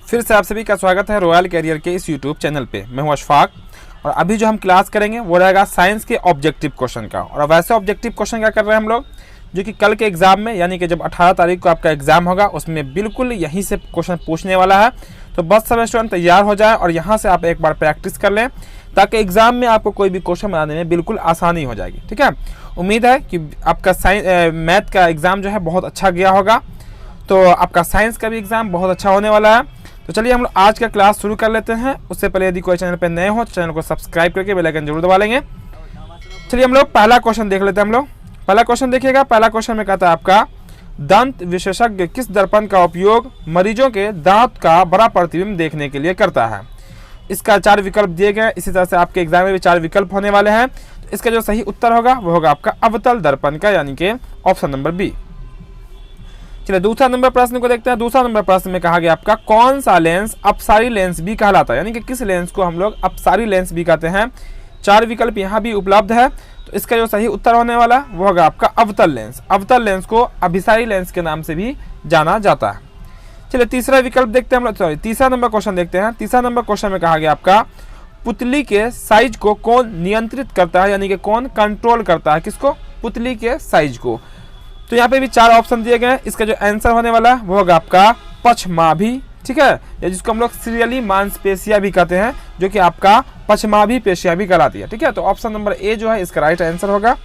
फिर से आप सभी का स्वागत है रॉयल कैरियर के इस यूट्यूब चैनल पे। मैं हूं अशफाक और अभी जो हम क्लास करेंगे वो रहेगा साइंस के ऑब्जेक्टिव क्वेश्चन का। और वैसे ऑब्जेक्टिव क्वेश्चन क्या कर रहे हैं हम लोग, जो कि कल के एग्जाम में यानी कि जब 18 तारीख को आपका एग्जाम होगा उसमें बिल्कुल यहीं से क्वेश्चन पूछने वाला है। तो बस सब स्टूडेंट तैयार हो जाए और यहाँ से आप एक बार प्रैक्टिस कर लें ताकि एग्जाम में आपको कोई भी क्वेश्चन बनाने में बिल्कुल आसानी हो जाएगी। ठीक है, उम्मीद है कि आपका मैथ का एग्ज़ाम जो है बहुत अच्छा गया होगा, तो आपका साइंस का भी एग्ज़ाम बहुत अच्छा होने वाला है। तो चलिए हम लोग आज का क्लास शुरू कर लेते हैं। उससे पहले यदि कोई चैनल पर नए हो तो चैनल को सब्सक्राइब करके बेल आइकन जरूर दबा लेंगे। चलिए हम लोग पहला क्वेश्चन देख लेते हैं। हम लोग पहला क्वेश्चन देखिएगा। पहला क्वेश्चन में कहता है आपका दंत विशेषज्ञ किस दर्पण का उपयोग मरीजों के दांत का बड़ा प्रतिबिंब देखने के लिए करता है। इसका 4 विकल्प दिए गए। इसी तरह से आपके एग्जाम में भी 4 विकल्प होने वाले हैं। तो इसका जो सही उत्तर होगा वो होगा आपका अवतल दर्पण का, यानी कि ऑप्शन नंबर बी। चलिए दूसरा नंबर प्रश्न को देखते हैं। दूसरा नंबर प्रश्न में कहा गया आपका कौन सा लेंस अपसारी लेंस भी कहलाता है, यानी कि किस लेंस को हम लोग अपसारी लेंस भी कहते हैं। 4 विकल्प यहाँ भी उपलब्ध है। तो इसका जो सही उत्तर होने वाला वो होगा आपका अवतल लेंस। अवतल लेंस को अभिसारी लेंस के नाम से भी जाना जाता है। चलिए तीसरा विकल्प देखते हैं हम लोग, तीसरा नंबर क्वेश्चन देखते हैं। तीसरा नंबर क्वेश्चन में कहा गया आपका पुतली के साइज को कौन नियंत्रित करता है, यानी कि कौन कंट्रोल करता है, किसको, पुतली के साइज को। तो यहाँ पे भी 4 ऑप्शन दिए गए। इसका जो आंसर होने वाला है वो होगा आपका पक्षमाभी। ठीक है, या जिसको हम लोग सीरियली मांसपेशिया भी कहते हैं, जो कि आपका पक्षमाभी पेशिया भी कहलाती है। ठीक है, तो ऑप्शन नंबर ए जो है इसका राइट आंसर होगा।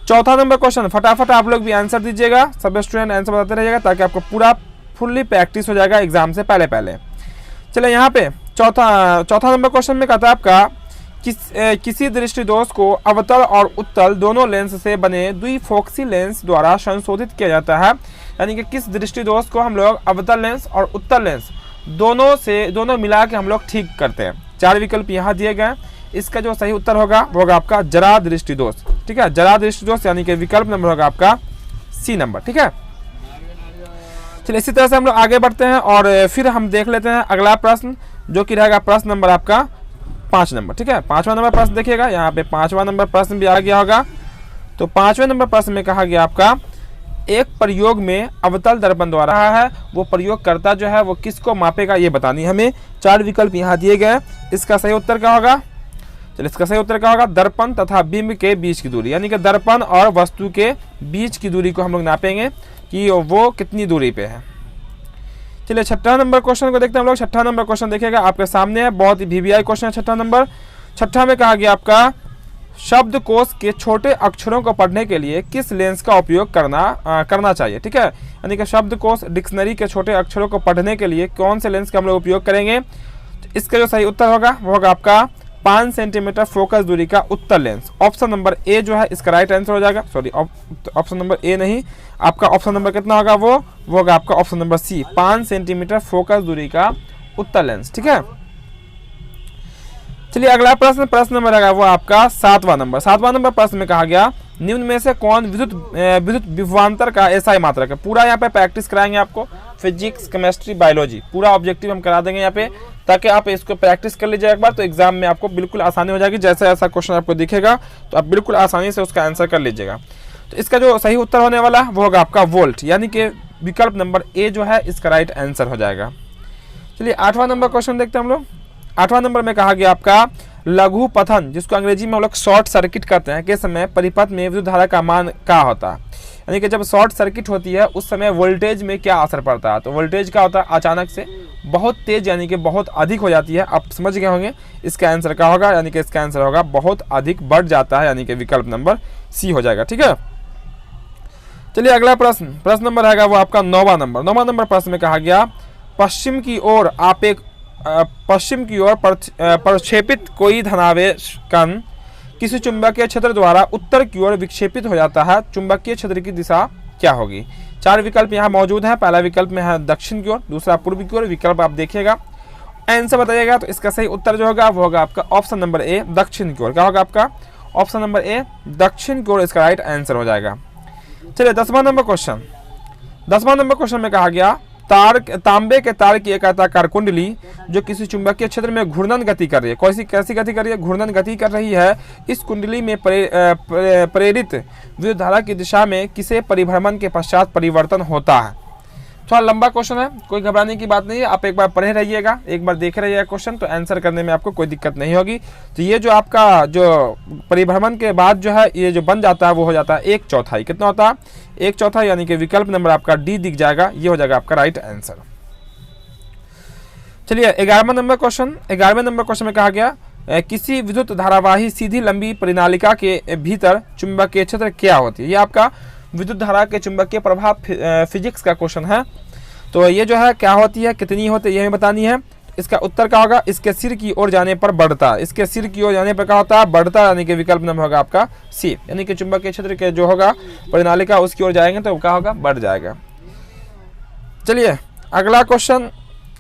चौथा नंबर क्वेश्चन फटाफट आप लोग भी आंसर दीजिएगा, सब स्टूडेंट आंसर बताते रहिएगा ताकि आपको पूरा फुल्ली प्रैक्टिस हो जाएगा एग्जाम से पहले पहले। चलिए यहाँ पे चौथा नंबर क्वेश्चन में कहता है आपका किसी दृष्टि दोष को अवतल और उत्तल दोनों लेंस से बने द्विफोक्सी लेंस द्वारा संशोधित किया जाता है, यानी कि किस दृष्टि दोष को हम लोग अवतल लेंस और उत्तल लेंस दोनों मिला के हम लोग ठीक करते हैं। 4 विकल्प यहाँ दिए गए। इसका जो सही उत्तर होगा वो होगा आपका जरा दृष्टि दोष। ठीक है, जरा दृष्टि दोष यानी कि विकल्प नंबर होगा आपका सी नंबर। ठीक है, चलिए इसी तरह से हम लोग आगे बढ़ते हैं और फिर हम देख लेते हैं अगला प्रश्न, जो कि रहेगा प्रश्न नंबर आपका 5 नंबर। ठीक है, 5वां नंबर प्रश्न देखिएगा। यहाँ पे 5वां नंबर प्रश्न भी आ गया होगा। तो 5वें नंबर प्रश्न में कहा गया आपका एक प्रयोग में अवतल दर्पण द्वारा है, वो प्रयोगकर्ता जो है वो किसको मापेगा ये बतानी हमें। 4 विकल्प यहाँ दिए गए। इसका सही उत्तर क्या होगा, चलिए इसका सही उत्तर क्या होगा, दर्पण तथा बिंब के बीच की दूरी, यानी कि दर्पण और वस्तु के बीच की दूरी को हम लोग नापेंगे कि वो कितनी दूरी पे है। चलिए 6ठा नंबर क्वेश्चन को देखते हैं हम लोग। 6ठा नंबर क्वेश्चन देखिएगा आपके सामने है, बहुत ही VVI क्वेश्चन है 6ठा नंबर। 6ठा में कहा गया आपका शब्दकोश के छोटे अक्षरों को पढ़ने के लिए किस लेंस का उपयोग करना चाहिए। ठीक है, यानी कि शब्दकोश डिक्शनरी के छोटे अक्षरों को पढ़ने के लिए कौन से लेंस का हम लोग उपयोग करेंगे। तो इसका जो सही उत्तर होगा वो होगा आपका 5 सेंटीमीटर फोकस दूरी का उत्तल लेंस। ऑप्शन नंबर ए जो है इसका राइट आंसर हो जाएगा। सॉरी, ऑप्शन नंबर ए नहीं, आपका ऑप्शन नंबर कितना होगा वो होगा आपका option number C, 5 centimetre focus दूरी का उत्तल लेंस। ठीक है, चलिए अगला प्रश्न नंबर रहेगा वो आपका 7वां नंबर। 7वां नंबर प्रश्न में कहा गया निम्न में से कौन विद्युत विभवांतर का एसआई मात्रक है। पूरा यहाँ पे प्रैक्टिस कराएंगे आपको, फिजिक्स केमिस्ट्री बायोलॉजी पूरा ऑब्जेक्टिव हम करा देंगे यहाँ पे, ताकि आप इसको प्रैक्टिस कर लीजिए एक बार, तो एग्जाम में आपको बिल्कुल आसानी हो जाएगी। जैसे ऐसा क्वेश्चन आपको दिखेगा तो आप बिल्कुल आसानी से उसका आंसर कर लीजिएगा। तो इसका जो सही उत्तर होने वाला है वो होगा आपका वोल्ट, यानी कि विकल्प नंबर ए जो है इसका राइट आंसर हो जाएगा। चलिए 8वां नंबर क्वेश्चन देखते हैं हम लोग। 8वां नंबर में कहा गया आपका लघु पथन, जिसको अंग्रेजी में हम लोग शॉर्ट सर्किट कहते हैं, के समय परिपथ में विद्युत धारा का मान क्या होता है, यानी कि जब शॉर्ट सर्किट होती है उस समय वोल्टेज में क्या असर पड़ता है। तो वोल्टेज क्या होता है, अचानक से बहुत तेज यानी कि बहुत अधिक हो जाती है। आप समझ गए होंगे इसका आंसर क्या होगा, यानी कि इसका आंसर होगा बहुत अधिक बढ़ जाता है, यानी कि विकल्प नंबर सी हो जाएगा। ठीक है, चलिए अगला प्रश्न नंबर रहेगा वो आपका 9वां नंबर। 9वां नंबर प्रश्न में कहा गया पश्चिम की ओर प्रक्षेपित कोई धनावेश कण किसी चुंबकीय क्षेत्र द्वारा उत्तर की ओर विक्षेपित हो जाता है, चुंबकीय क्षेत्र की दिशा क्या होगी। 4 विकल्प यहाँ मौजूद है। पहला विकल्प में है दक्षिण की ओर, दूसरा पूर्व की ओर। विकल्प आप देखिएगा, आंसर बताइएगा। तो इसका सही उत्तर जो होगा वो होगा आपका ऑप्शन नंबर ए, दक्षिण की ओर। क्या होगा आपका ऑप्शन नंबर ए, दक्षिण की ओर इसका राइट आंसर हो जाएगा। चलिए 10वां नंबर क्वेश्चन। 10वां नंबर क्वेश्चन में कहा गया तांबे के तार की एक आयताकार कुंडली जो किसी चुंबकीय क्षेत्र में घूर्णन गति कर रही है, कैसी गति कर रही है, घूर्णन गति कर रही है। इस कुंडली में प्रेरित विद्युत धारा की दिशा में किसे परिभ्रमण के पश्चात परिवर्तन होता है। थोड़ा लंबा क्वेश्चन है, कोई घबराने की बात नहीं है, आप एक बार पढ़े रहिएगा, एक बार देख रहिएगा क्वेश्चन, तो आंसर करने में आपको कोई दिक्कत नहीं होगी। तो ये जो आपका जो परिभ्रमण के बाद जो है ये जो बन जाता है वो हो जाता है 1/4। कितना होता है? 1/4, यानी कि विकल्प नंबर आपका डी दिख जाएगा, ये हो जाएगा आपका राइट आंसर। चलिए 11वां नंबर क्वेश्चन। 11वें नंबर क्वेश्चन में कहा गया किसी विद्युत धारावाही सीधी लंबी परिनालिका के भीतर चुंबकीय क्षेत्र क्या होती है। ये आपका विद्युत धारा के चुंबकीय प्रभाव फिजिक्स का क्वेश्चन है। तो ये जो है क्या होती है, कितनी होती है, ये बतानी है। इसका उत्तर क्या होगा? इसके सिर की ओर जाने पर बढ़ता। इसके सिर की ओर जाने पर क्या होता है? बढ़ता, यानी कि विकल्प नंबर होगा आपका सी, यानी कि चुंबकीय क्षेत्र के जो होगा परिनालिका उसकी ओर जाएंगे तो क्या होगा? बढ़ जाएगा। चलिए अगला क्वेश्चन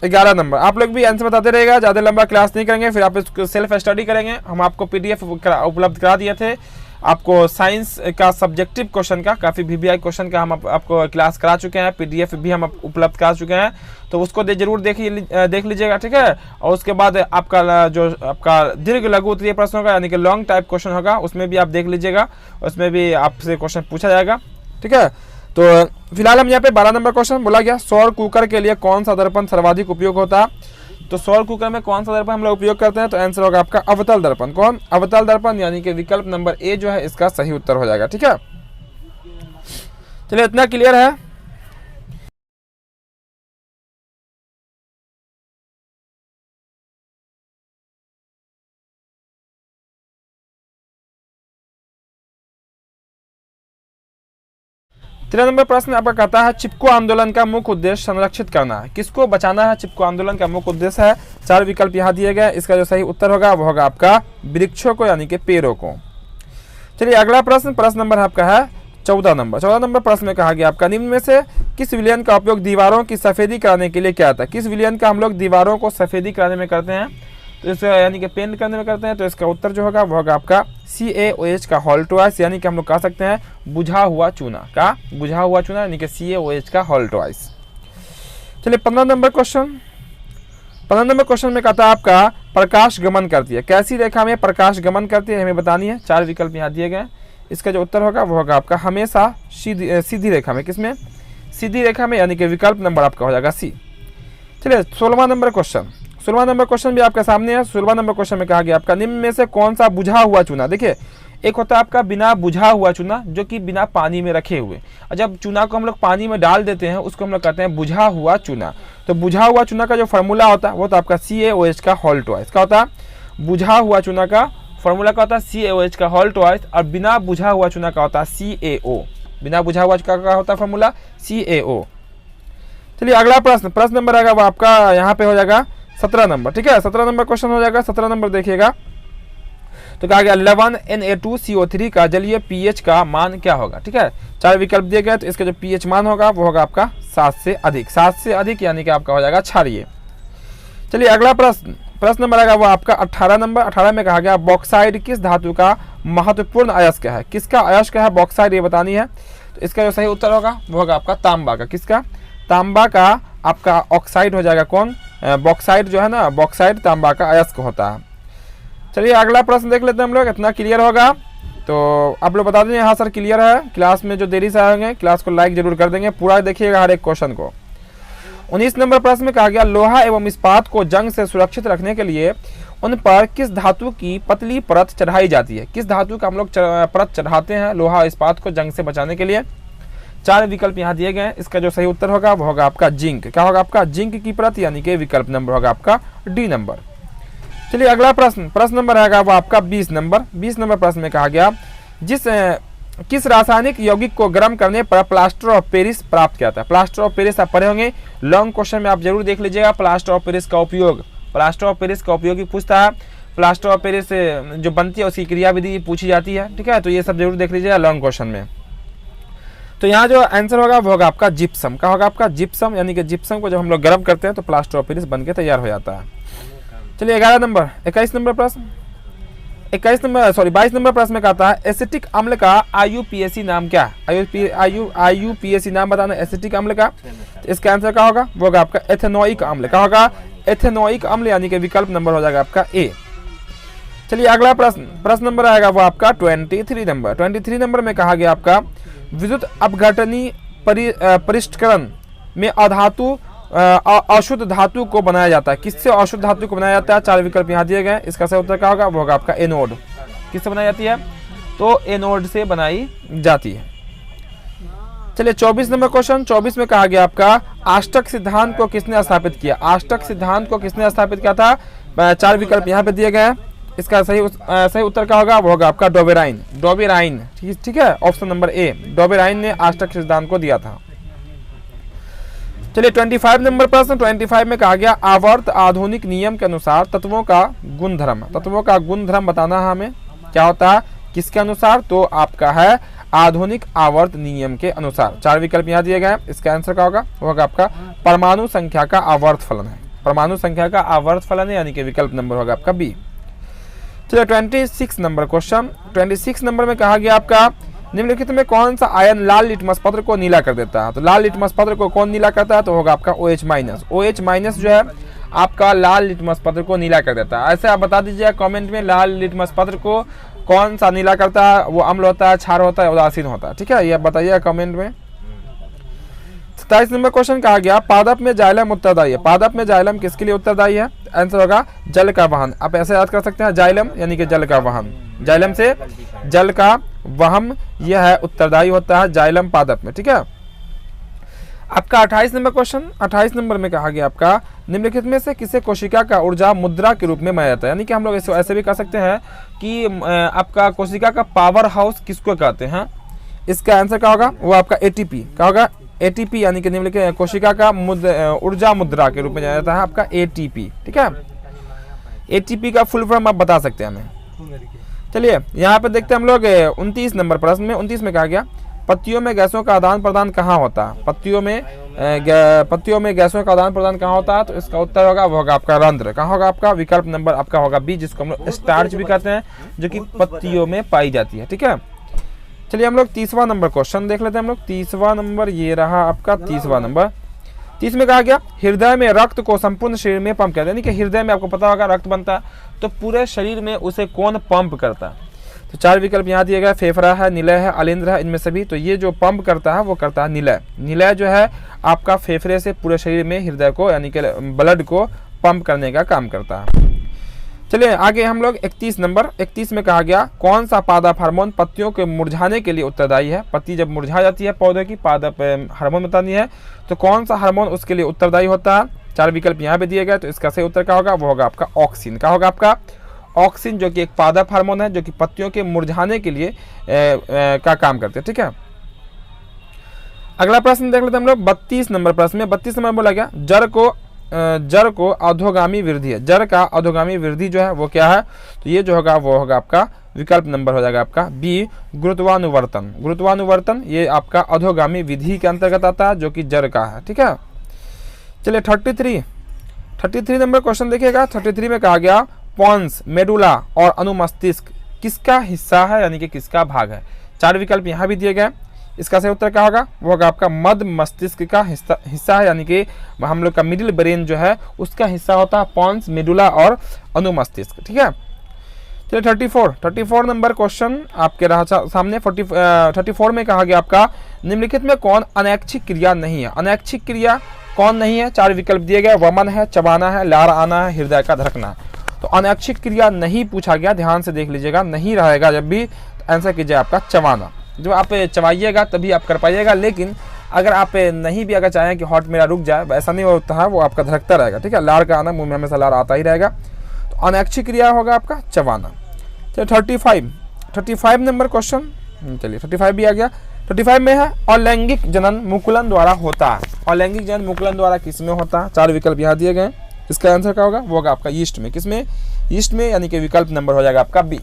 11 नंबर। आप लोग भी आंसर बताते रहेगा, ज़्यादा लंबा क्लास नहीं करेंगे, फिर आप इसको सेल्फ स्टडी करेंगे। हम आपको PDF उपलब्ध करा दिए थे, आपको साइंस का सब्जेक्टिव क्वेश्चन का, काफ़ी VBI क्वेश्चन का हम आपको क्लास करा चुके हैं, PDF भी हम उपलब्ध करा चुके हैं, तो उसको जरूर देख लीजिएगा, ठीक है। और उसके बाद आपका जो आपका दीर्घ लघु उत्तरीय प्रश्न होगा, यानी कि लॉन्ग टाइप क्वेश्चन होगा, उसमें भी आप देख लीजिएगा, उसमें भी आपसे क्वेश्चन पूछा जाएगा, ठीक है। तो फिलहाल हम यहाँ पे 12 नंबर क्वेश्चन बोला गया, सौर कुकर के लिए कौन सा दर्पण सर्वाधिक उपयोग होता है। तो सौर कुकर में कौन सा दर्पण हम लोग उपयोग करते हैं, तो आंसर होगा आपका अवतल दर्पण। कौन? अवतल दर्पण, यानी कि विकल्प नंबर ए जो है इसका सही उत्तर हो जाएगा, ठीक है। चलिए इतना क्लियर है। तेरह नंबर प्रश्न आपका कहता है चिपको आंदोलन का मुख्य उद्देश्य संरक्षित करना है। किसको बचाना है? चिपको आंदोलन का मुख्य उद्देश्य है। 4 विकल्प यहाँ दिए गए, इसका जो सही उत्तर होगा वो होगा आपका वृक्षों को, यानी कि पेड़ों को। चलिए अगला प्रश्न नंबर आपका है 14 नंबर। 14 नंबर प्रश्न में कहा गया आपका निम्न में से किस विलयन का उपयोग दीवारों की सफेदी कराने के लिए किया था। किस विलयन का हम लोग दीवारों को सफेदी कराने में करते हैं, तो इस यानी कि पेंट करने में करते हैं, तो इसका उत्तर जो होगा वो होगा आपका CaOH का हॉल्टवाइस, यानी कि हम लोग कह सकते हैं बुझा हुआ चूना का, बुझा हुआ चूना, यानी कि CaOH का हॉल्टवाइस। चलिए 15 नंबर क्वेश्चन। 15 नंबर क्वेश्चन में कहता है आपका प्रकाश गमन करती है। कैसी रेखा में प्रकाश गमन करती है, हमें बतानी है। 4 विकल्प यहाँ दिए गए, इसका जो उत्तर होगा वो होगा आपका हमेशा सीधी रेखा में। किसमें? सीधी रेखा में, यानी कि विकल्प नंबर आपका हो जाएगा सी। चलिए 16वां नंबर क्वेश्चन। 16वां नंबर क्वेश्चन भी आपके सामने है। 16वां नंबर क्वेश्चन में कहा गया आपका निम्न में से कौन सा बुझा हुआ चूना। देखिए एक होता है आपका बिना बुझा हुआ चूना, जो कि बिना पानी में रखे हुए, और जब चूना को हम लोग पानी में डाल देते हैं उसको हम लोग कहते हैं बुझा हुआ चूना। तो बुझा हुआ चूना का जो फॉर्मूला होता है वो तो आपका CaOH का हॉल्टवाइस का होता है। बुझा हुआ चूना का फॉर्मूला का होता है CaOH का हॉल्टवाइस, और बिना बुझा हुआ चूना का होता है CaO। बिना बुझा हुआ का होता है फॉर्मूला CaO। चलिए अगला प्रश्न नंबर आएगा वो आपका यहाँ पे हो जाएगा 17 नंबर, ठीक है। 17 नंबर क्वेश्चन हो जाएगा। 17 नंबर देखिएगा, तो कहा गया लवण Na2CO3 का जलीय pH का मान क्या होगा, ठीक है। 4 विकल्प दिए गए, तो इसका जो pH मान होगा वो होगा आपका 7 से अधिक। 7 से अधिक यानी कि आपका हो जाएगा क्षारीय। चलिए अगला प्रश्न नंबर आएगा वो आपका 18 नंबर। 18 में कहा गया बॉक्साइड किस धातु का महत्वपूर्ण अयस्क है। किसका अयस्क है बॉक्साइड, ये बतानी है। तो इसका जो सही उत्तर होगा वो होगा आपका तांबा का। किसका? तांबा का आपका ऑक्साइड हो जाएगा। कौन? बॉक्साइड जो है ना, बॉक्साइड तांबा का अयस्क होता है। चलिए अगला प्रश्न देख लेते हैं हम लोग, इतना क्लियर होगा तो आप लोग बता देंगे हाँ सर क्लियर है। क्लास में जो देरी से आएंगे क्लास को लाइक जरूर कर देंगे, पूरा देखिएगा हर एक क्वेश्चन को। 19 नंबर प्रश्न में कहा गया लोहा एवं इस्पात को जंग से सुरक्षित रखने के लिए उन पर किस धातु की पतली परत चढ़ाई जाती है। किस धातु का हम लोग परत चढ़ाते हैं लोहा इस्पात को जंग से बचाने के लिए। 4 विकल्प यहाँ दिए गए, इसका जो सही उत्तर होगा वो होगा आपका जिंक। क्या होगा आपका? जिंक की परत, यानी कि विकल्प नंबर होगा आपका डी नंबर। चलिए अगला प्रश्न नंबर आएगा वो आपका 20 नंबर। 20 नंबर प्रश्न में कहा गया किस रासायनिक यौगिक को गर्म करने पर प्लास्टर ऑफ पेरिस प्राप्त किया था। प्लास्टर ऑफ पेरिस आप पढ़े होंगे, लॉन्ग क्वेश्चन में आप जरूर देख लीजिएगा। प्लास्टर ऑफ पेरिस का उपयोग ही पूछता है। प्लास्टर ऑफ पेरिस जो बनती है उसकी क्रियाविधि पूछी जाती है, ठीक है। तो ये सब जरूर देख लीजिएगा लॉन्ग क्वेश्चन में। तो यहाँ जो आंसर होगा वो होगा आपका जिप्सम। क्या होगा आपका? जिप्सम, यानी कि जिप्सम को जब हम लोग गर्म करते हैं तो प्लास्टर ऑफ पेरिस बन के तैयार हो जाता है। चलिए 21 नंबर प्रश्न 22 नंबर प्रश्न में कहता है एसिटिक अम्ल का IUPAC नाम क्या है। IUPAC नाम बताना एसिटिक अम्ल का। तो इसका आंसर क्या होगा? वो होगा आपका एथेनोइक अम्ल। क्या होगा? एथेनोइक अम्ल, यानी कि विकल्प नंबर हो जाएगा आपका ए। चलिए अगला प्रश्न नंबर आएगा वो आपका 23 नंबर। 23 नंबर में कहा गया आपका विद्युत अपघटनी परिष्करण में अधातु अशुद्ध धातु को बनाया जाता है। किससे अशुद्ध धातु को बनाया जाता है? 4 विकल्प यहाँ दिए गए। इसका सही उत्तर क्या होगा? वो होगा आपका एनोड। किससे बनाई जाती है? तो एनोड से बनाई जाती है। चलिए 24 नंबर क्वेश्चन। 24 में कहा गया आपका आष्टक सिद्धांत को किसने स्थापित किया? आष्टक सिद्धांत को किसने स्थापित किया था? 4 विकल्प यहाँ पे दिए गए हैं। इसका सही उत्तर क्या होगा? वो होगा आपका डोबेराइन। डोबेराइन, ठीक है, ऑप्शन नंबर ए, डोबेराइन ने आष्टक सिद्धांत को दिया था। चलिए 25 नंबर प्रश्न। 25 में कहा गया आवर्त आधुनिक नियम के अनुसार तत्वों का गुणधर्म। तत्वों का गुणधर्म बताना है हमें, क्या होता है, किसके अनुसार? तो आपका है आधुनिक आवर्त नियम के अनुसार। 4 विकल्प यहाँ दिए गए हैं। इसका आंसर क्या होगा? वो होगा आपका परमाणु संख्या का आवर्त फलन है। परमाणु संख्या का आवर्त फलन है, यानी कि विकल्प नंबर होगा आपका बी। चलिए 26 नंबर क्वेश्चन। 26 नंबर में कहा गया आपका निम्नलिखित में कौन सा आयन लाल लिटमस पत्र को नीला कर देता है? तो लाल लिटमस पत्र को कौन नीला करता है? तो होगा आपका OH माइनस। OH माइनस जो है आपका लाल लिटमस पत्र को नीला कर देता है। ऐसे आप बता दीजिए कमेंट में, लाल लिटमस पत्र को कौन सा नीला करता है? वो अम्ल होता है, क्षार होता है, उदासीन होता है, ठीक है, ये बताइए कमेंट में। 27 नंबर क्वेश्चन कहा गया पादप में जाइलम उत्तरदायी है। पादप में जाइलम किसके लिए उत्तरदायी है? आंसर होगा जल का वहन। आप ऐसे याद कर सकते हैं, जाइलम यानी कि जल का वहन। जाइलम से जल का वहन, यह है उत्तरदायी होता है जाइलम पादप में, ठीक है। आपका 28 नंबर क्वेश्चन। 28 नंबर में कहा गया आपका निम्नलिखित में से किसे कोशिका का ऊर्जा मुद्रा के रूप में माना जाता है? यानी कि हम लोग ऐसे भी कह सकते हैं कि आपका कोशिका का पावर हाउस किसको कहते हैं? इसका आंसर क्या होगा? वो आपका ATP। क्या होगा? ATP, यानी कि निम्नलिखित कोशिका का ऊर्जा मुद्रा के रूप में जाना जाता है आपका ATP, ठीक है। ATP का फुल फॉर्म आप बता सकते हैं हमें। चलिए यहाँ पे देखते हैं हम लोग 29 नंबर प्रश्न में। 29 में कहा गया पत्तियों में गैसों का आदान प्रदान कहाँ होता है? पत्तियों में गैसों का आदान प्रदान कहाँ होता है? तो इसका उत्तर होगा वो होगा आपका रंध्र। कहाँ होगा आपका? विकल्प नंबर आपका होगा बी, जिसको हम लोग स्टार्च भी कहते हैं, जो कि पत्तियों में पाई जाती है, ठीक है। चलिए हम लोग 30वां नंबर क्वेश्चन देख लेते हैं हम लोग। 30वां नंबर ये रहा आपका 30वां नंबर। 30 में कहा गया हृदय में रक्त को संपूर्ण शरीर में पंप करता है। यानी कि हृदय में आपको पता होगा रक्त बनता है, तो पूरे शरीर में उसे कौन पंप करता है? तो 4 विकल्प यहाँ दिए गए, फेफड़ा है, निलय है, अलिंद्र है, इनमें सभी। तो ये जो पंप करता है वो करता है निलय। निलय जो है आपका फेफड़े से पूरे शरीर में हृदय को, यानी कि ब्लड को पंप करने का काम करता है। चलिए आगे हम लोग 31 नंबर। 31 में कहा गया कौन सा पादप हार्मोन पत्तियों के मुरझाने के लिए उत्तरदायी है? पत्ती जब मुरझा जाती है पौधे की, पादप हार्मोन बतानी है, तो कौन सा हार्मोन उसके लिए उत्तरदायी होता है? 4 विकल्प यहाँ पे दिए गए। तो इसका सही उत्तर क्या होगा? वो होगा आपका ऑक्सिन। क्या होगा आपका? ऑक्सिन, जो कि एक पादप हार्मोन है, जो कि पत्तियों के मुरझाने के लिए का काम करते हैं, ठीक है। अगला प्रश्न देख लेते हैं हम लोग 32 नंबर प्रश्न में। 32 नंबर बोला गया जड़ को अधोगामी वृद्धि है। जड़ का अधोगामी वृद्धि जो है वो क्या है? तो ये जो होगा वो होगा आपका विकल्प नंबर हो जाएगा आपका बी, गुरुत्वानुवर्तन। गुरुत्वानुवर्तन ये आपका अधोगामी विधि के अंतर्गत आता है, जो कि जड़ का है, ठीक है। चलिए 33 नंबर क्वेश्चन देखिएगा। 33 में कहा गया पॉन्स, मेडुला और अनुमस्तिष्क किसका हिस्सा है, यानी कि किसका भाग है? 4 विकल्प यहाँ भी दिए गए। इसका सही उत्तर क्या होगा? वो होगा आपका मध्य मस्तिष्क का हिस्सा है, यानी कि हम लोग का मिडिल ब्रेन जो है उसका हिस्सा होता है पॉन्स, मेडुला और अनुमस्तिष्क, ठीक है। चलिए 34 नंबर क्वेश्चन आपके रहा सामने। 34 में कहा गया आपका निम्नलिखित में कौन अनैच्छिक क्रिया नहीं है? अनैच्छिक क्रिया कौन नहीं है? 4 विकल्प दिए गए, वमन है, चबाना है, लार आना है, हृदय का धड़कना है। तो अनैच्छिक क्रिया नहीं पूछा गया, ध्यान से देख लीजिएगा, नहीं रहेगा जब भी आंसर कीजिए आपका चबाना। जब आप चबाइएगा तभी आप कर पाइएगा, लेकिन अगर आप नहीं भी अगर चाहें कि हार्ट मेरा रुक जाए, ऐसा नहीं होता है, वो आपका धड़कता रहेगा, ठीक है। लार का आना, मुंह में हमेशा लार आता ही रहेगा। तो अनैच्छिक क्रिया होगा आपका चबाना। चलिए 35 नंबर क्वेश्चन। चलिए 35 भी आ गया। 35 में है अलैंगिक जनन मुकुलन द्वारा होता है। अलैंगिक जनन मुकुलन द्वारा किस में होता है? 4 विकल्प यहाँ दिए गए। इसका आंसर क्या होगा? वो होगा आपका ईस्ट में। किसमें? ईस्ट में, यानी कि विकल्प नंबर हो जाएगा आपका बी।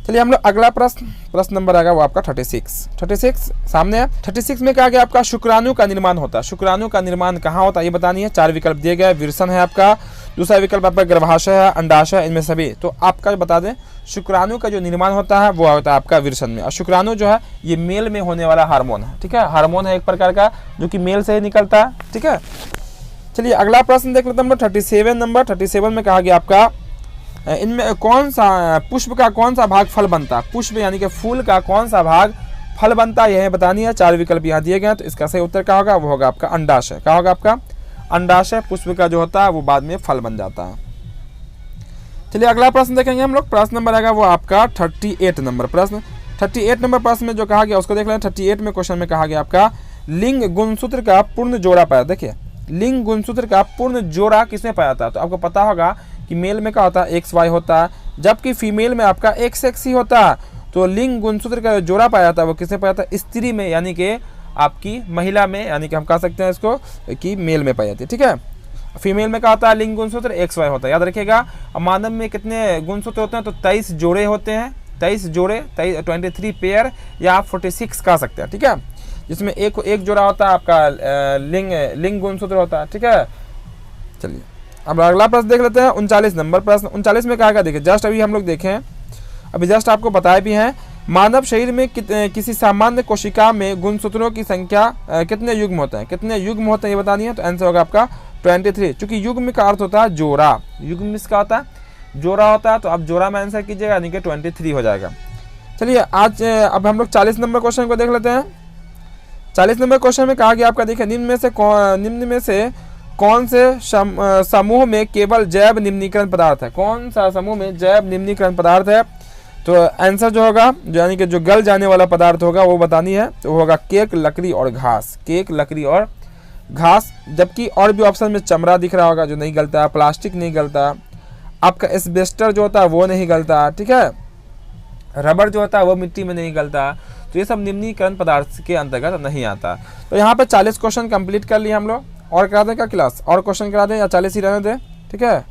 चलिए हम लोग अगला प्रश्न नंबर आएगा वो आपका 36 सामने है। 36 में कहा गया आपका शुक्राणु का निर्माण होता है। शुक्राणु का निर्माण कहाँ होता है ये बतानी है। 4 विकल्प दिए गए, विरसन है आपका, दूसरा विकल्प आपका गर्भाशय है, अंडाशय, इनमें सभी। तो आपका बता दें शुक्राणु का जो निर्माण होता है वो होता है आपका विरसन में। और शुक्राणु जो है ये मेल में होने वाला हार्मोन है, ठीक है। हार्मोन है एक प्रकार का जो कि मेल से ही निकलता है, ठीक है। चलिए अगला प्रश्न देख लेते हैं हम लोग 37 नंबर। 37 में कहा गया आपका इनमें कौन सा पुष्प का कौन सा भाग फल बनता है? पुष्प यानी कि फूल का कौन सा भाग फल बनता है, यह बतानी है। 4 विकल्प यहाँ दिए गए हैं, तो इसका सही उत्तर क्या होगा, वो होगा आपका अंडाशय। क्या होगा आपका अंडाशय। पुष्प का जो होता है वो बाद में फल बन जाता है। चलिए अगला प्रश्न देखेंगे हम लोग। प्रश्न नंबर आएगा वो आपका 38 नंबर प्रश्न। 38 नंबर प्रश्न में जो कहा गया उसको देख लें। 38 में क्वेश्चन में कहा गया आपका लिंग गुणसूत्र का पूर्ण जोड़ा पाया। देखिए लिंग गुणसूत्र का पूर्ण जोड़ा किसमें पाया जाता है, तो आपको पता होगा कि मेल में क्या होता है XY होता है, जबकि फीमेल में आपका XX ही होता है। तो लिंग गुणसूत्र का जोड़ा पाया जाता है वो किसमें पाया जाता है, स्त्री में, यानी कि आपकी महिला में, यानी कि हम कह सकते हैं इसको कि मेल में पाई जाती है। ठीक है, फीमेल में क्या होता है, लिंग गुणसूत्र XY होता है, याद रखिएगा। मानव में कितने गुणसूत्र होते हैं, तो 23 जोड़े होते हैं, 23 जोड़े, 23 पेयर, या आप 46 कह सकते हैं। ठीक है, जिसमें एक जोड़ा होता है आपका लिंग गुणसूत्र होता है। ठीक है, चलिए अब अगला प्रश्न देख लेते हैं। 39 नंबर प्रश्न। 39 में कहा गया, देखिए जस्ट अभी हम लोग देखें, अभी जस्ट आपको बताए भी हैं, मानव शरीर में किसी सामान्य कोशिका में गुणसूत्रों की संख्या कितने युग्म होते हैं, कितने युग्म होते हैं ये बतानी है। तो आंसर होगा आपका 23, चूंकि युग्म का अर्थ होता है जोड़ा, युग्म इसका होता है जोड़ा होता है, तो आप जोड़ा में आंसर कीजिएगा, यानी कि 23 हो जाएगा। चलिए आज अब हम लोग 40 नंबर क्वेश्चन को देख लेते हैं। 40 नंबर क्वेश्चन में कहा गया आपका, देखिए निम्न में से कौन से समूह में केवल जैव निम्नीकरण पदार्थ है, कौन सा समूह में जैव निम्नीकरण पदार्थ है। तो आंसर जो होगा, यानी कि जो गल जाने वाला पदार्थ होगा वो बतानी है, तो होगा केक, लकड़ी और घास। केक, लकड़ी और घास, जबकि और भी ऑप्शन में चमड़ा दिख रहा होगा जो नहीं गलता, प्लास्टिक नहीं गलता, आपका एस्बेस्टर जो होता है वो नहीं गलता। ठीक है, रबर जो होता है वो मिट्टी में नहीं गलता, तो ये सब निम्नीकरण पदार्थ के अंतर्गत नहीं आता। तो यहाँ पे 40 क्वेश्चन कंप्लीट कर लिए हम लोग। और करा दें क्या क्लास, और क्वेश्चन करा दें या 40 ही रहने दें। ठीक है,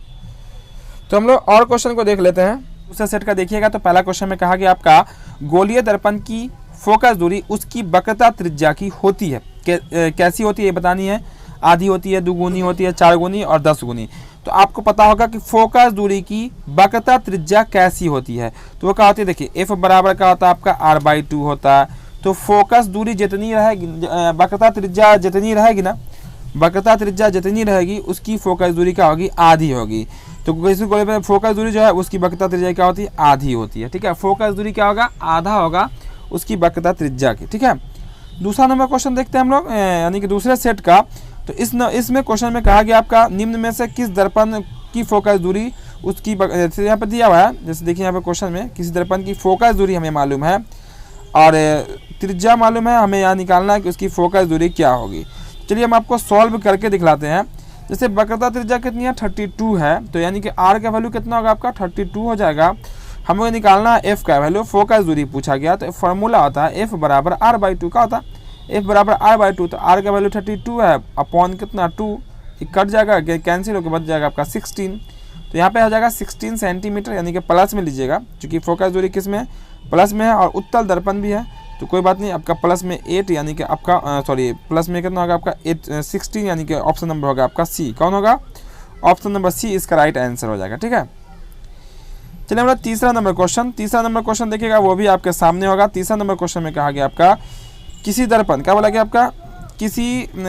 तो हम लोग और क्वेश्चन को देख लेते हैं। दूसरे सेट का देखिएगा, तो पहला क्वेश्चन में कहा गया आपका गोलीय दर्पण की फोकस दूरी उसकी वक्रता त्रिज्या की होती है, कैसी होती है ये बतानी है। आधी होती है, 2 गुनी होती है, 4 गुनी और 10 गुनी। तो आपको पता होगा कि फोकस दूरी की वक्रता त्रिज्या कैसी होती है, तो वो क्या होती है, देखिए F बराबर का होता है आपका R/2 होता है। तो फोकस दूरी जितनी रहेगी, वक्रता त्रिज्या जितनी रहेगी ना, वक्रता त्रिज्या जितनी रहेगी उसकी फोकस दूरी क्या होगी, आधी होगी। तो किसी गोले में फोकस दूरी जो है उसकी वक्रता त्रिज्या क्या होती है, आधी होती है। ठीक है, फोकस दूरी क्या होगा, आधा होगा उसकी वक्रता त्रिज्या की। ठीक है, दूसरा नंबर क्वेश्चन देखते हैं हम लोग, यानी कि दूसरे सेट का। तो इसमें क्वेश्चन में कहा गया आपका निम्न में से किस दर्पण की फोकस दूरी उसकी, जैसे यहाँ पर दिया हुआ है, जैसे देखिए यहाँ पे क्वेश्चन में किसी दर्पण की फोकस दूरी हमें मालूम है और त्रिज्या मालूम है, हमें यहाँ निकालना है कि उसकी फोकस दूरी क्या होगी। चलिए हम आपको सॉल्व करके दिखलाते हैं। जैसे वक्रता त्रिज्या कितनी है, 32 है, तो यानी कि R का वैल्यू कितना होगा आपका 32 हो जाएगा। हमें निकालना है F का वैल्यू, फोकस दूरी पूछा गया, तो फॉर्मूला होता है F बराबर R/2 का होता है, F बराबर R/2। तो R का वैल्यू 32 है, अपॉन कितना 2, कट जाएगा, कैंसिल होकर बच जाएगा आपका 16। तो यहाँ पे आ जाएगा 16 सेंटीमीटर, यानी कि प्लस में लीजिएगा, क्योंकि फोकस दूरी किस में, प्लस में है, और उत्तल दर्पण भी है, तो कोई बात नहीं, आपका प्लस में 8, यानी कि आपका सॉरी प्लस में कितना होगा आपका 16, यानी कि ऑप्शन नंबर होगा आपका C। कौन होगा, ऑप्शन नंबर C इसका राइट आंसर हो जाएगा। ठीक है, चलिए हमारा तीसरा नंबर क्वेश्चन देखिएगा, वो भी आपके सामने होगा। तीसरा नंबर क्वेश्चन में कहा गया आपका किसी दर्पण, क्या बोला गया आपका,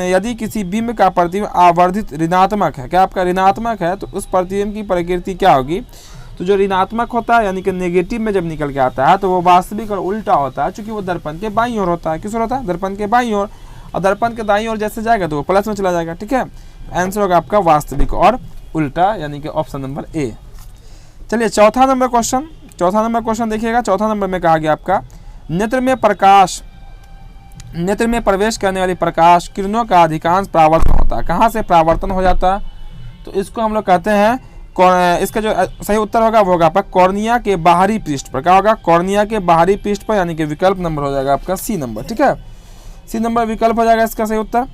यदि किसी बिंब का प्रतिबिंब आवर्धित ऋणात्मक है, क्या आपका ऋणात्मक है, तो उस प्रतिबिंब की प्रकृति क्या होगी। तो जो ऋणात्मक होता है, यानी कि नेगेटिव में जब निकल के आता है, तो वो वास्तविक और उल्टा होता है, क्योंकि वो दर्पण के बाईं ओर होता है। किस ओर होता है, दर्पण के बाईं ओर, और दर्पन के दाईं ओर जैसे जाएगा तो वो प्लस में चला जाएगा। ठीक है, आंसर होगा आपका वास्तविक और उल्टा, यानी कि ऑप्शन नंबर A। चलिए चौथा नंबर क्वेश्चन देखिएगा। चौथा नंबर में कहा गया आपका नेत्र में प्रवेश करने वाली प्रकाश किरणों का अधिकांश परावर्तन होता है। कहाँ से परावर्तन हो जाता है, तो इसको हम लोग कहते हैं, इसका जो सही उत्तर होगा वो होगा आपका कॉर्निया के बाहरी पृष्ठ पर। क्या होगा, कॉर्निया के बाहरी पृष्ठ पर, यानी कि विकल्प नंबर हो जाएगा आपका C नंबर। ठीक है, C नंबर विकल्प हो जाएगा इसका सही उत्तर।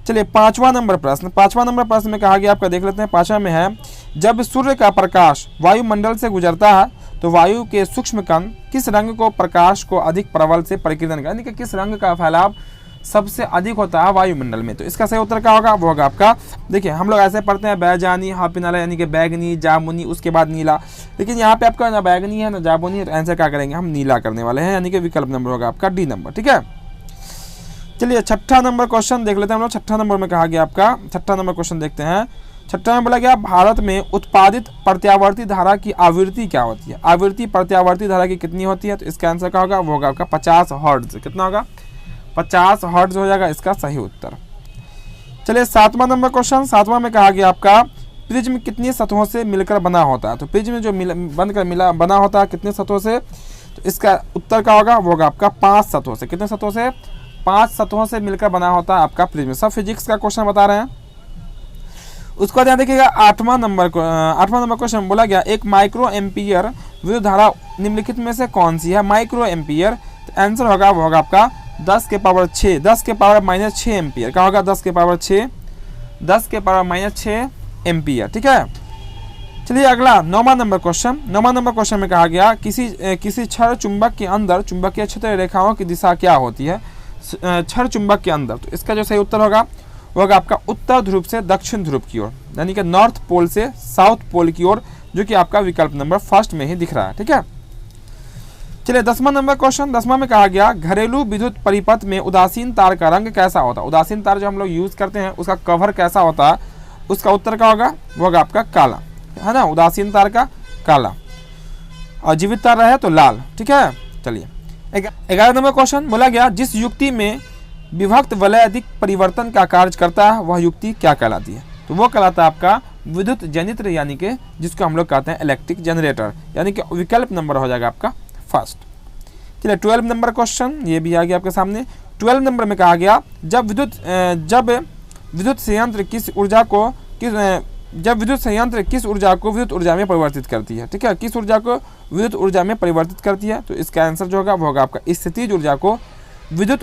चलिए पांचवा नंबर प्रश्न में कहा गया आपका, देख लेते हैं। पांचवा में है, जब सूर्य का प्रकाश वायुमंडल से गुजरता है तो वायु के सूक्ष्म कण किस रंग को प्रकाश को अधिक प्रबल से परिकीर्तन कर, यानी कि किस रंग का फैलाव सबसे अधिक होता है वायुमंडल में। तो इसका सही उत्तर क्या होगा, वो होगा आपका, देखिए हम लोग ऐसे पढ़ते हैं बैजानी हापिनाला, यानी कि बैगनी, जामुनी, उसके बाद नीला, लेकिन यहाँ पे आपका ना बैगनी है ना जामुनी है, तो आंसर क्या करेंगे, हम नीला करने वाले हैं, यानी कि विकल्प नंबर होगा आपका D नंबर। ठीक है, चलिए छठा नंबर क्वेश्चन देख लेते हैं हम लोग। छठा नंबर में कहा गया आपका, छठा नंबर क्वेश्चन देखते हैं। छठा में बोला गया भारत में उत्पादित प्रत्यावर्ती धारा की आवृत्ति क्या होती है। आवृत्ति प्रत्यावर्ती धारा की कितनी होती है, तो इसका आंसर क्या होगा, वो होगा आपका 50 हर्ट्ज। कितना होगा, 50 हर्ट्ज हो जाएगा इसका सही उत्तर। चलिए 7वां नंबर क्वेश्चन। 7वां में कहा गया आपका प्रिज्म कितनी सतहों से मिलकर बना होता है। तो प्रिज्म जो बना होता है कितने सतहों से, तो इसका उत्तर क्या होगा, वो होगा आपका 5 सतहों से। कितने सतहों से, 5 सतहों से मिलकर बना होता है आपका प्रिज्म। सब फिजिक्स का क्वेश्चन बता रहे हैं। उसको ध्यान देखिएगा 8वां नंबर क्वेश्चन बोला गया एक माइक्रो एम्पियर विद्युत धारा निम्नलिखित में से कौन सी है। माइक्रो एम्पियर, तो आंसर होगा वो होगा आपका 10 के पावर 6, 10 के पावर -6 एम्पियर। क्या होगा, 10 के पावर 6, 10 के पावर -6 एम्पियर। ठीक है। चलिए अगला 9वां नंबर क्वेश्चन। 9वां नंबर क्वेश्चन में कहा गया किसी क्षण चुंबक के अंदर चुंबकीय क्षेत्र रेखाओं की दिशा क्या होती है क्षण चुंबक के अंदर। तो इसका जो सही उत्तर होगा वो होगा आपका उत्तर ध्रुव से दक्षिण ध्रुव की ओर, यानी कि नॉर्थ पोल से साउथ पोल की ओर, जो कि आपका विकल्प नंबर फर्स्ट में ही दिख रहा है। ठीक है। चलिए 10वां नंबर क्वेश्चन। 10वां में कहा गया घरेलू विद्युत परिपथ में उदासीन तार का रंग कैसा होता है। उदासीन तार जो हम लोग यूज करते हैं उसका कवर कैसा होता है, उसका उत्तर क्या होगा, वो होगा आपका काला, है ना। उदासीन तार का काला, और जीवित तार रहे तो लाल। ठीक है। चलिए 11 नंबर क्वेश्चन बोला गया जिस युक्ति में विभक्त वलय अधिक परिवर्तन का कार्य करता है वह युक्ति क्या कहलाती है। तो वो कहलाता है आपका विद्युत जनित्र, यानी कि जिसको हम लोग कहते हैं इलेक्ट्रिक जनरेटर, यानी कि विकल्प नंबर हो जाएगा आपका फर्स्ट। चलिए 12 नंबर क्वेश्चन, ये भी आ गया आपके सामने। 12 नंबर में कहा गया जब विद्युत संयंत्र किस ऊर्जा को विद्युत ऊर्जा में परिवर्तित करती है। ठीक है। किस ऊर्जा को विद्युत ऊर्जा में परिवर्तित करती है, तो इसका आंसर जो होगा वो होगा आपका स्थितिज ऊर्जा को विद्युत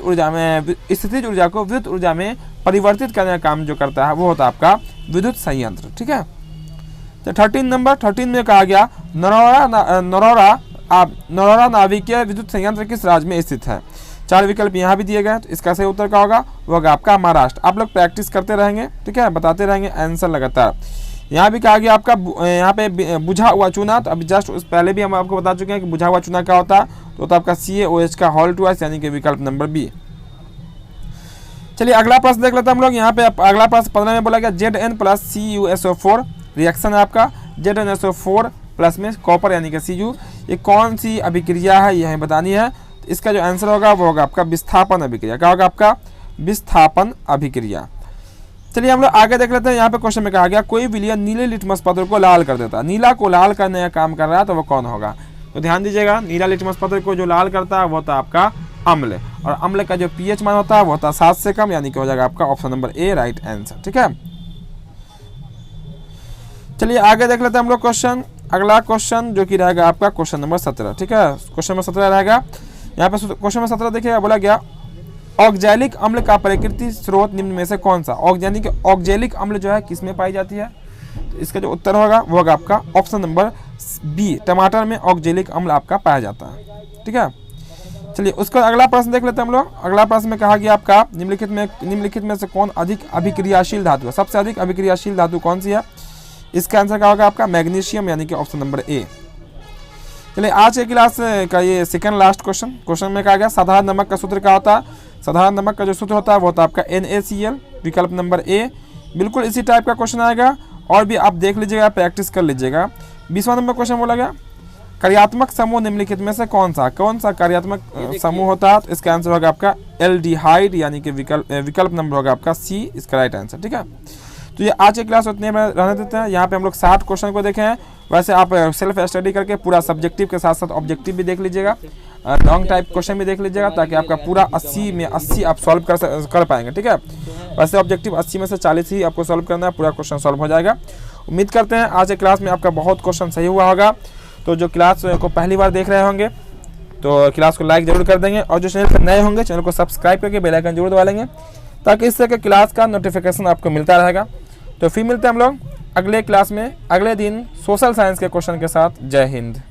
ऊर्जा में परिवर्तित करने का काम जो करता है वो होता है आपका विद्युत संयंत्र। ठीक है। तो 13 में कहा गया नरौरा नाभिकीय विद्युत संयंत्र किस राज्य में स्थित है। 4 विकल्प यहाँ भी दिए गए, तो इसका सही उत्तर क्या होगा, वो होगा आपका महाराष्ट्र। आप लोग प्रैक्टिस करते रहेंगे, ठीक है, बताते रहेंगे आंसर लगातार। यहाँ भी कहा गया आपका यहाँ पे बुझा हुआ चूना, तो अभी जस्ट उस पहले भी हम आपको बता चुके हैं कि बुझा हुआ चूना क्या होता है, तो आपका CaOH का होल ट्वाइस, यानी कि विकल्प नंबर बी। चलिए अगला प्रश्न देख लेते हैं हम लोग। यहाँ पे अगला प्रश्न 15 में बोला गया Zn + CuSO4 रिएक्शन है आपका ZnSO4 प्लस में कॉपर यानी कि Cu, ये कौन सी अभिक्रिया है ये हमें बतानी है। तो इसका जो आंसर होगा वो होगा आपका विस्थापन अभिक्रिया। क्या होगा आपका, विस्थापन अभिक्रिया। चलिए हम लोग आगे देख लेते हैं। यहाँ पे क्वेश्चन में कहा गया कोई विलयन नीले लिटमस पत्र को लाल कर देता है। नीला को लाल करने का काम कर रहा है तो वो कौन होगा। तो ध्यान दीजिएगा, नीला लिटमस पत्र को जो लाल करता है वो होता है आपका अम्ल, और अम्ल का जो pH मान होता है वो होता है 7 से कम, यानी कि हो जाएगा आपका option number A right answer. ठीक है। चलिए आगे देख लेते हैं हम लोग क्वेश्चन। अगला क्वेश्चन जो कि रहेगा आपका क्वेश्चन नंबर 17। ठीक है। क्वेश्चन नंबर 17 रहेगा। यहाँ पे क्वेश्चन नंबर 17 देखिएगा, बोला गया ऑक्जेलिक अम्ल का प्रकृति स्रोत निम्न में से कौन सा। ऑक्जेलिक अम्ल जो है किस में पाई जाती है, तो इसका जो उत्तर होगा वो होगा आपका ऑप्शन नंबर बी, टमाटर में ऑक्जेलिक अम्ल आपका पाया जाता है। ठीक है। चलिए उसका अगला प्रश्न देख लेते हैं हम लोग। अगला प्रश्न में कहा गया आपका निम्नलिखित में से कौन अधिक अभिक्रियाशील धातु है। सबसे अधिक अभिक्रियाशील धातु कौन सी है, इसका आंसर क्या होगा आपका मैग्नीशियम, यानी कि ऑप्शन नंबर ए। चलिए आज के क्लास का ये सेकंड लास्ट क्वेश्चन में कहा गया साधारण नमक का सूत्र क्या होता है। साधारण नमक का जो सूत्र होता है वो होता है आपका NaCl, विकल्प नंबर ए। बिल्कुल इसी टाइप का क्वेश्चन आएगा, और भी आप देख लीजिएगा, प्रैक्टिस कर लीजिएगा। 20वां नंबर क्वेश्चन बोला गया कार्यात्मक समूह निम्नलिखित में से कौन सा कार्यात्मक समूह होता है। तो इसका आंसर होगा आपका एल्डिहाइड, यानी कि विकल्प नंबर होगा आपका सी, इसका राइट आंसर। ठीक है। तो ये आज की क्लास उतने में रहने देते हैं। यहाँ पे हम लोग 60 क्वेश्चन को देखे हैं। वैसे आप सेल्फ स्टडी करके पूरा सब्जेक्टिव के साथ साथ ऑब्जेक्टिव भी देख लीजिएगा, लॉन्ग टाइप क्वेश्चन भी देख लीजिएगा, ताकि आपका पूरा 80 में 80 आप सॉल्व कर पाएंगे। ठीक है। वैसे ऑब्जेक्टिव 80 में से 40 ही आपको सॉल्व करना है, पूरा क्वेश्चन सॉल्व हो जाएगा। उम्मीद करते हैं आज के क्लास में आपका बहुत क्वेश्चन सही हुआ होगा। तो जो क्लास को पहली बार देख रहे होंगे तो क्लास को लाइक जरूर कर देंगे, और जो चैनल पर नए होंगे चैनल को सब्सक्राइब करके बेल आइकन जरूर दबा लेंगे, ताकि इस तरह के क्लास का नोटिफिकेशन आपको मिलता रहेगा। तो फिर मिलते हैं हम लोग अगले क्लास में अगले दिन सोशल साइंस के क्वेश्चन के साथ। जय हिंद।